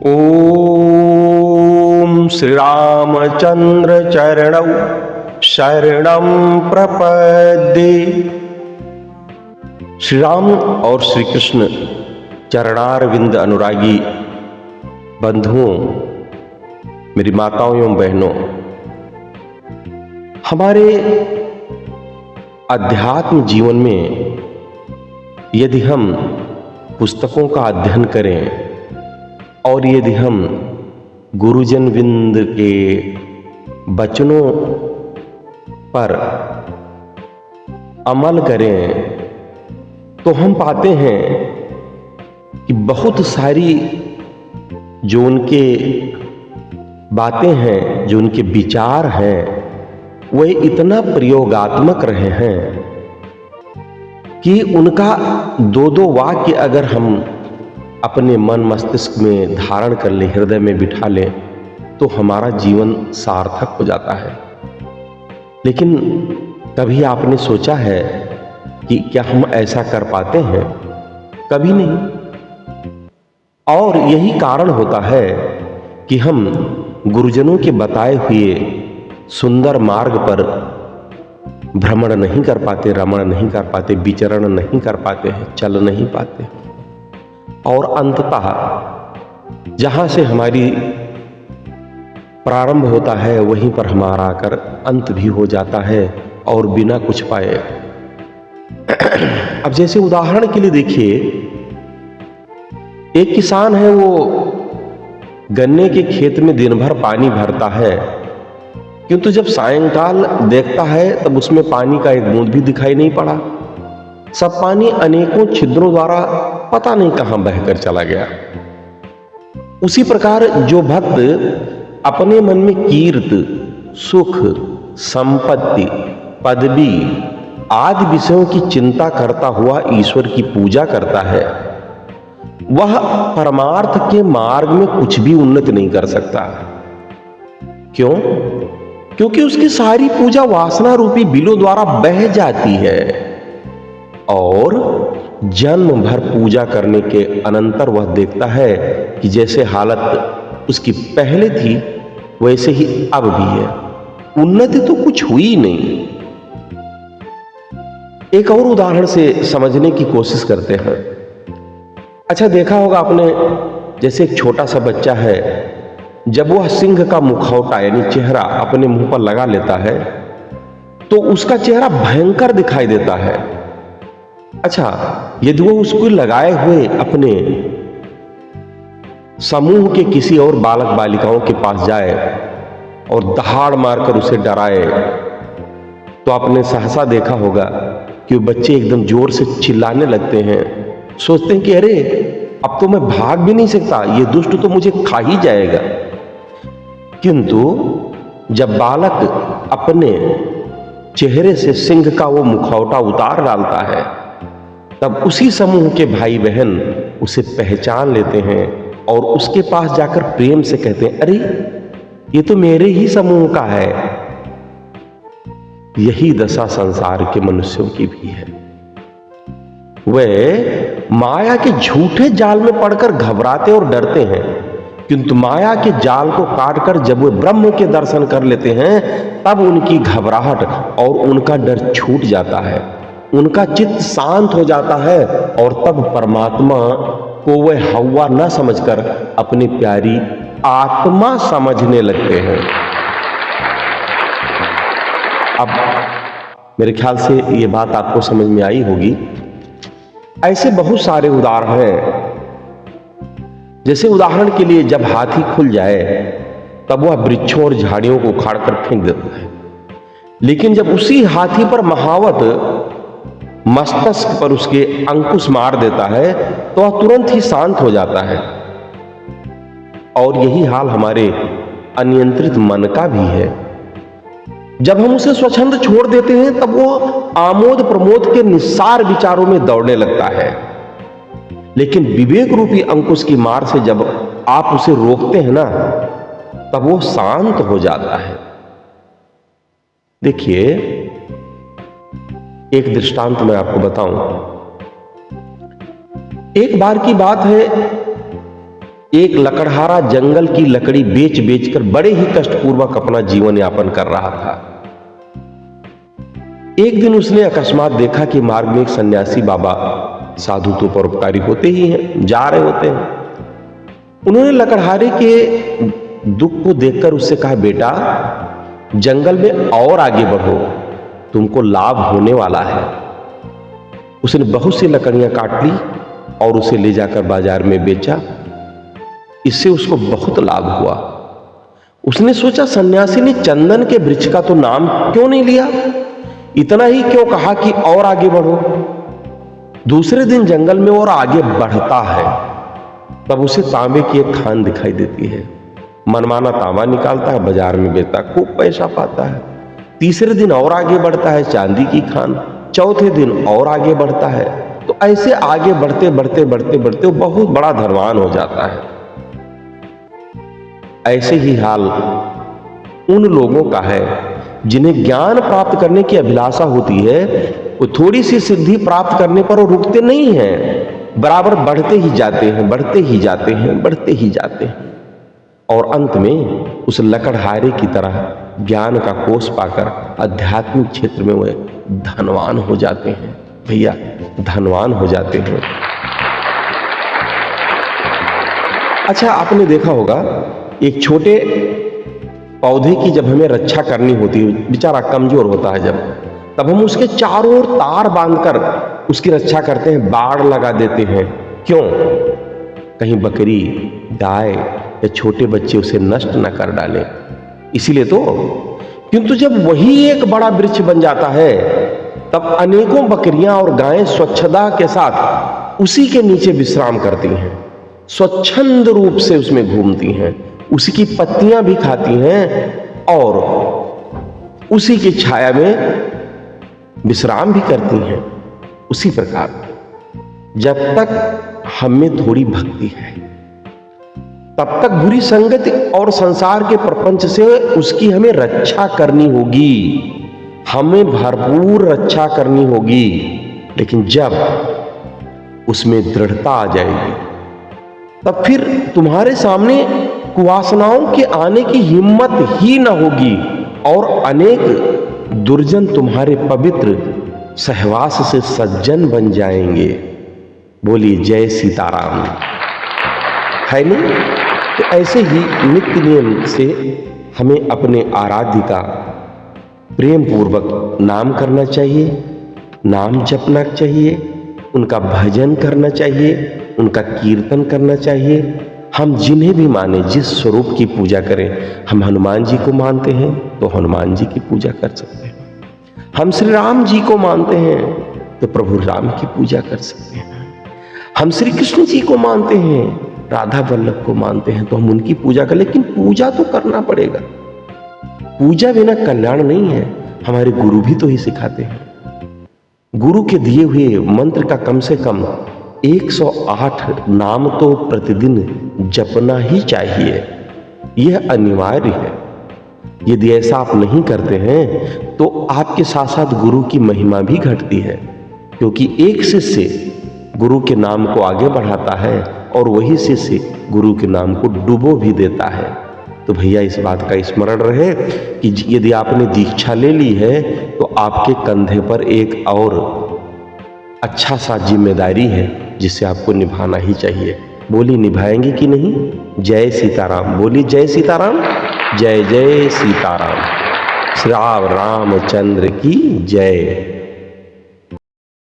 ओम श्री रामचंद्र चरणौ शरणं प्रपद्ये। श्री राम और श्री कृष्ण चरणारविंद अनुरागी बंधुओं, मेरी माताओं एवं बहनों, हमारे अध्यात्म जीवन में यदि हम पुस्तकों का अध्ययन करें और यदि हम गुरुजन विंद के वचनों पर अमल करें तो हम पाते हैं कि बहुत सारी जो उनके बातें हैं, जो उनके विचार हैं, वह इतना प्रयोगात्मक रहे हैं कि उनका दो दो वाक्य अगर हम अपने मन मस्तिष्क में धारण कर लें, हृदय में बिठा लें, तो हमारा जीवन सार्थक हो जाता है। लेकिन कभी आपने सोचा है कि क्या हम ऐसा कर पाते हैं? कभी नहीं। और यही कारण होता है कि हम गुरुजनों के बताए हुए सुंदर मार्ग पर भ्रमण नहीं कर पाते, रमण नहीं कर पाते, विचरण नहीं कर पाते हैं, चल नहीं पाते, और अंततः जहां से हमारी प्रारंभ होता है वहीं पर हमारा आकर अंत भी हो जाता है और बिना कुछ पाए। अब जैसे उदाहरण के लिए देखिए, एक किसान है, वो गन्ने के खेत में दिन भर पानी भरता है, किंतु जब सायंकाल देखता है तब उसमें पानी का एक बूंद भी दिखाई नहीं पड़ा। सब पानी अनेकों छिद्रों द्वारा पता नहीं कहां बहकर चला गया। उसी प्रकार जो भक्त अपने मन में कीर्त, सुख, संपत्ति, पदवी आदि विषयों की चिंता करता हुआ ईश्वर की पूजा करता है, वह परमार्थ के मार्ग में कुछ भी उन्नति नहीं कर सकता। क्यों? क्योंकि उसकी सारी पूजा वासना रूपी बिलों द्वारा बह जाती है और जन्म भर पूजा करने के अनंतर वह देखता है कि जैसे हालत उसकी पहले थी वैसे ही अब भी है, उन्नति तो कुछ हुई नहीं। एक और उदाहरण से समझने की कोशिश करते हैं। अच्छा, देखा होगा आपने, जैसे एक छोटा सा बच्चा है, जब वह सिंह का मुखौटा यानी चेहरा अपने मुंह पर लगा लेता है तो उसका चेहरा भयंकर दिखाई देता है। अच्छा, यदि वो उसको लगाए हुए अपने समूह के किसी और बालक बालिकाओं के पास जाए और दहाड़ मारकर उसे डराए, तो आपने सहसा देखा होगा कि वो बच्चे एकदम जोर से चिल्लाने लगते हैं, सोचते हैं कि अरे अब तो मैं भाग भी नहीं सकता, ये दुष्ट तो मुझे खा ही जाएगा। किंतु जब बालक अपने चेहरे से सिंह का वो मुखौटा उतार डालता है, तब उसी समूह के भाई बहन उसे पहचान लेते हैं और उसके पास जाकर प्रेम से कहते हैं, अरे ये तो मेरे ही समूह का है। यही दशा संसार के मनुष्यों की भी है। वे माया के झूठे जाल में पड़कर घबराते और डरते हैं, किंतु माया के जाल को काटकर जब वे ब्रह्म के दर्शन कर लेते हैं तब उनकी घबराहट और उनका डर छूट जाता है, उनका चित्त शांत हो जाता है और तब परमात्मा को वे हवा न समझकर अपनी प्यारी आत्मा समझने लगते हैं। अब मेरे ख्याल से ये बात आपको समझ में आई होगी। ऐसे बहुत सारे उदाहरण हैं। जैसे उदाहरण के लिए, जब हाथी खुल जाए तब वह वृक्षों और झाड़ियों को उखाड़कर फेंक देता है, लेकिन जब उसी हाथी पर महावत मस्तिष्क पर उसके अंकुश मार देता है तो वह तुरंत ही शांत हो जाता है। और यही हाल हमारे अनियंत्रित मन का भी है। जब हम उसे स्वच्छंद छोड़ देते हैं तब वो आमोद प्रमोद के निस्सार विचारों में दौड़ने लगता है, लेकिन विवेक रूपी अंकुश की मार से जब आप उसे रोकते हैं ना, तब वो शांत हो जाता है। देखिए, एक दृष्टांत मैं आपको बताऊं। एक बार की बात है, एक लकड़हारा जंगल की लकड़ी बेच बेचकर बड़े ही कष्टपूर्वक अपना जीवन यापन कर रहा था। एक दिन उसने अकस्मात देखा कि मार्ग में एक सन्यासी बाबा, साधु तो परोपकारी होते ही हैं, जा रहे होते हैं। उन्होंने लकड़हारे के दुख को देखकर उससे कहा, बेटा जंगल में और आगे बढ़ो, तुमको लाभ होने वाला है। उसने बहुत सी लकड़ियां काट ली और उसे ले जाकर बाजार में बेचा। इससे उसको बहुत लाभ हुआ। उसने सोचा, सन्यासी ने चंदन के वृक्ष का तो नाम क्यों नहीं लिया, इतना ही क्यों कहा कि और आगे बढ़ो। दूसरे दिन जंगल में और आगे बढ़ता है, तब उसे तांबे की एक खान दिखाई देती है। मनमाना तांबा निकालता है, बाजार में बेचता, खूब पैसा पाता है। तीसरे दिन और आगे बढ़ता है, चांदी की खान। चौथे दिन और आगे बढ़ता है। तो ऐसे आगे बढ़ते बढ़ते बढ़ते बढ़ते वो बहुत बड़ा धनवान हो जाता है। ऐसे ही हाल उन लोगों का है जिन्हें ज्ञान प्राप्त करने की अभिलाषा होती है। वो थोड़ी सी सिद्धि प्राप्त करने पर वो रुकते नहीं हैं, बराबर बढ़ते ही जाते हैं, बढ़ते ही जाते हैं, बढ़ते ही जाते हैं, और अंत में उस लकड़हारे की तरह ज्ञान का कोष पाकर आध्यात्मिक क्षेत्र में वे धनवान हो जाते हैं। भैया धनवान हो जाते हैं। अच्छा, आपने देखा होगा एक छोटे पौधे की जब हमें रक्षा करनी होती है, बेचारा कमजोर होता है जब, तब हम उसके चारों ओर तार बांधकर उसकी रक्षा करते हैं, बाड़ लगा देते हैं। क्यों? कहीं बकरी, गाय या छोटे बच्चे उसे नष्ट न कर डालें, इसीलिए तो। किंतु जब वही एक बड़ा वृक्ष बन जाता है, तब अनेकों बकरियां और गायें स्वच्छता के साथ उसी के नीचे विश्राम करती हैं, स्वच्छंद रूप से उसमें घूमती हैं, उसी की पत्तियां भी खाती हैं और उसी की छाया में विश्राम भी करती हैं। उसी प्रकार जब तक हमें थोड़ी भक्ति है, तब तक बुरी संगति और संसार के प्रपंच से उसकी हमें रक्षा करनी होगी, हमें भरपूर रक्षा करनी होगी। लेकिन जब उसमें दृढ़ता आ जाएगी, तब फिर तुम्हारे सामने कुवासनाओं के आने की हिम्मत ही न होगी और अनेक दुर्जन तुम्हारे पवित्र सहवास से सज्जन बन जाएंगे। बोलिए जय सीताराम। है नहीं? तो ऐसे ही नित्य नियम से हमें अपने आराध्य का प्रेम पूर्वक नाम करना चाहिए, नाम जपना चाहिए, उनका भजन करना चाहिए, उनका कीर्तन करना चाहिए। हम जिन्हें भी माने, जिस स्वरूप की पूजा करें, हम हनुमान जी को मानते हैं तो हनुमान जी की पूजा कर सकते हैं। हम श्री राम जी को मानते हैं तो प्रभु राम की पूजा कर सकते हैं। हम श्री कृष्ण जी को मानते हैं, राधा वल्लभ को मानते हैं तो हम उनकी पूजा करें। लेकिन पूजा तो करना पड़ेगा, पूजा बिना कल्याण नहीं है। हमारे गुरु भी तो ही सिखाते हैं। गुरु के दिए हुए मंत्र का कम से कम 108 नाम तो प्रतिदिन जपना ही चाहिए, यह अनिवार्य है। यदि ऐसा आप नहीं करते हैं तो आपके साथ साथ गुरु की महिमा भी घटती है, क्योंकि एक शिष्य गुरु के नाम को आगे बढ़ाता है और वही शिष्य गुरु के नाम को डुबो भी देता है। तो भैया इस बात का स्मरण रहे कि यदि आपने दीक्षा ले ली है तो आपके कंधे पर एक और अच्छा सा जिम्मेदारी है जिसे आपको निभाना ही चाहिए। बोली निभाएंगे कि नहीं? जय सीताराम। बोली जय सीताराम। जय जय सीताराम। श्री रामचंद्र की जय।